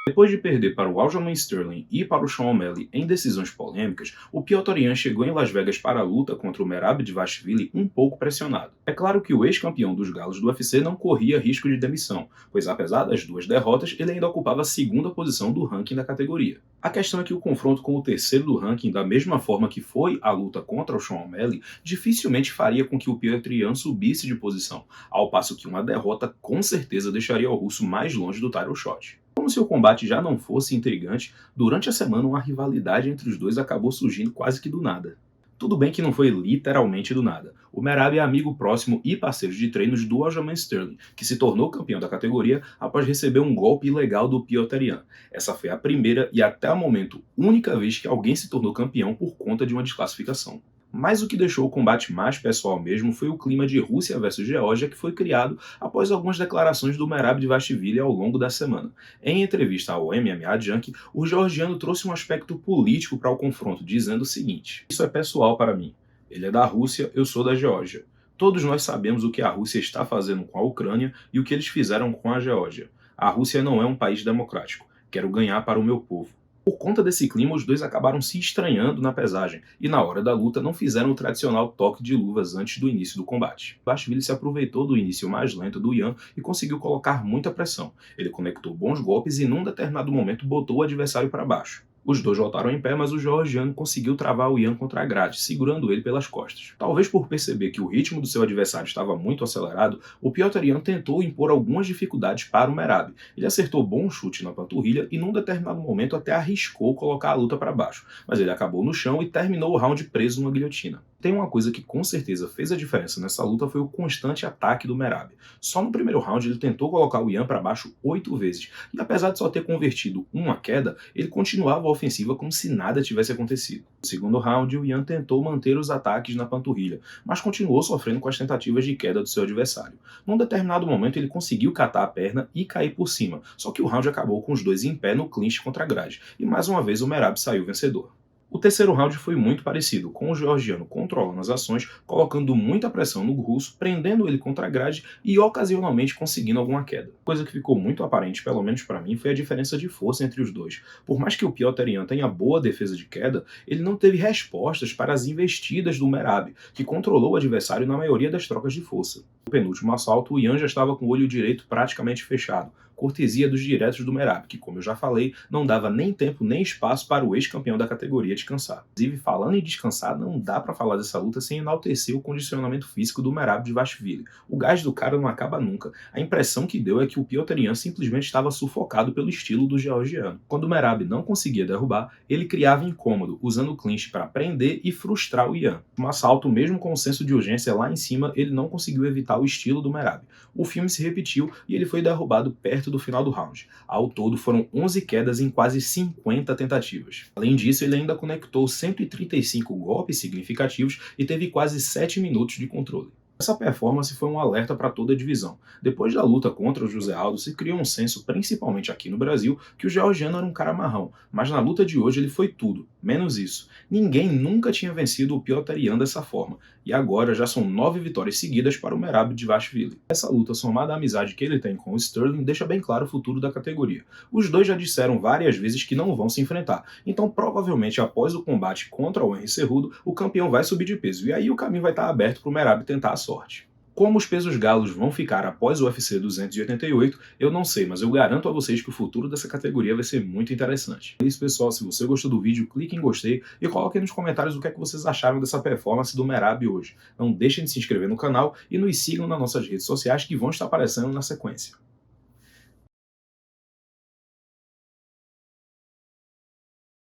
Depois de perder para o Aljamain Sterling e para o Sean O'Malley em decisões polêmicas, o Petr Yan chegou em Las Vegas para a luta contra o Merab Dvalishvili um pouco pressionado. É claro que o ex-campeão dos galos do UFC não corria risco de demissão, pois apesar das duas derrotas, ele ainda ocupava a segunda posição do ranking da categoria. A questão é que o confronto com o terceiro do ranking, da mesma forma que foi a luta contra o Sean O'Malley, dificilmente faria com que o Petr Yan subisse de posição, ao passo que uma derrota com certeza deixaria o russo mais longe do title shot. Como se o combate já não fosse intrigante, durante a semana uma rivalidade entre os dois acabou surgindo quase que do nada. Tudo bem que não foi literalmente do nada. O Merab é amigo próximo e parceiro de treinos do Aljamain Sterling, que se tornou campeão da categoria após receber um golpe ilegal do Petr Yan. Essa foi a primeira e até o momento única vez que alguém se tornou campeão por conta de uma desclassificação. Mas o que deixou o combate mais pessoal mesmo foi o clima de Rússia versus Geórgia que foi criado após algumas declarações do Merab Dvalishvili ao longo da semana. Em entrevista ao MMA Junkie, o georgiano trouxe um aspecto político para o confronto, dizendo o seguinte: "Isso é pessoal para mim. Ele é da Rússia, eu sou da Geórgia. Todos nós sabemos o que a Rússia está fazendo com a Ucrânia e o que eles fizeram com a Geórgia. A Rússia não é um país democrático. Quero ganhar para o meu povo." Por conta desse clima, os dois acabaram se estranhando na pesagem e na hora da luta não fizeram o tradicional toque de luvas antes do início do combate. Dvalishvili se aproveitou do início mais lento do Yan e conseguiu colocar muita pressão. Ele conectou bons golpes e num determinado momento botou o adversário para baixo. Os dois voltaram em pé, mas o georgiano conseguiu travar o Yan contra a grade, segurando ele pelas costas. Talvez por perceber que o ritmo do seu adversário estava muito acelerado, o Petr Yan tentou impor algumas dificuldades para o Merab. Ele acertou bom chute na panturrilha e num determinado momento até arriscou colocar a luta para baixo, mas ele acabou no chão e terminou o round preso numa guilhotina. Tem uma coisa que com certeza fez a diferença nessa luta foi o constante ataque do Merab. Só no primeiro round ele tentou colocar o Yan para baixo 8 vezes, e apesar de só ter convertido uma queda, ele continuava a ofensiva como se nada tivesse acontecido. No segundo round, o Yan tentou manter os ataques na panturrilha, mas continuou sofrendo com as tentativas de queda do seu adversário. Num determinado momento ele conseguiu catar a perna e cair por cima, só que o round acabou com os dois em pé no clinch contra a grade, e mais uma vez o Merab saiu vencedor. O terceiro round foi muito parecido, com o georgiano controlando as ações, colocando muita pressão no russo, prendendo ele contra a grade e ocasionalmente conseguindo alguma queda. Coisa que ficou muito aparente, pelo menos para mim, foi a diferença de força entre os dois. Por mais que o Petr Yan tenha boa defesa de queda, ele não teve respostas para as investidas do Merab, que controlou o adversário na maioria das trocas de força. No penúltimo assalto, o Yan já estava com o olho direito praticamente fechado, cortesia dos diretos do Merab, que, como eu já falei, não dava nem tempo nem espaço para o ex-campeão da categoria descansar. Inclusive, falando em descansar, não dá para falar dessa luta sem enaltecer o condicionamento físico do Merab Dvalishvili. O gás do cara não acaba nunca. A impressão que deu é que o Petr Yan simplesmente estava sufocado pelo estilo do georgiano. Quando o Merab não conseguia derrubar, ele criava incômodo, usando o clinch para prender e frustrar o Yan. Um assalto, mesmo com o senso de urgência lá em cima, ele não conseguiu evitar o estilo do Merab. O filme se repetiu e ele foi derrubado perto do final do round. Ao todo foram 11 quedas em quase 50 tentativas. Além disso, ele ainda conectou 135 golpes significativos e teve quase 7 minutos de controle. Essa performance foi um alerta para toda a divisão. Depois da luta contra o José Aldo, se criou um senso, principalmente aqui no Brasil, que o georgiano era um cara marrão, mas na luta de hoje ele foi tudo, menos isso. Ninguém nunca tinha vencido o Petr Yan dessa forma, e agora já são 9 vitórias seguidas para o Merab Dvalishvili. Essa luta, somada à amizade que ele tem com o Sterling, deixa bem claro o futuro da categoria. Os dois já disseram várias vezes que não vão se enfrentar, então provavelmente após o combate contra o Henry Cejudo, o campeão vai subir de peso, e aí o caminho vai estar aberto para o Merab tentar a sorte. Como os pesos galos vão ficar após o UFC 288, eu não sei, mas eu garanto a vocês que o futuro dessa categoria vai ser muito interessante. É isso, pessoal. Se você gostou do vídeo, clique em gostei e coloque aí nos comentários o que é que vocês acharam dessa performance do Merab hoje. Não deixem de se inscrever no canal e nos sigam nas nossas redes sociais que vão estar aparecendo na sequência.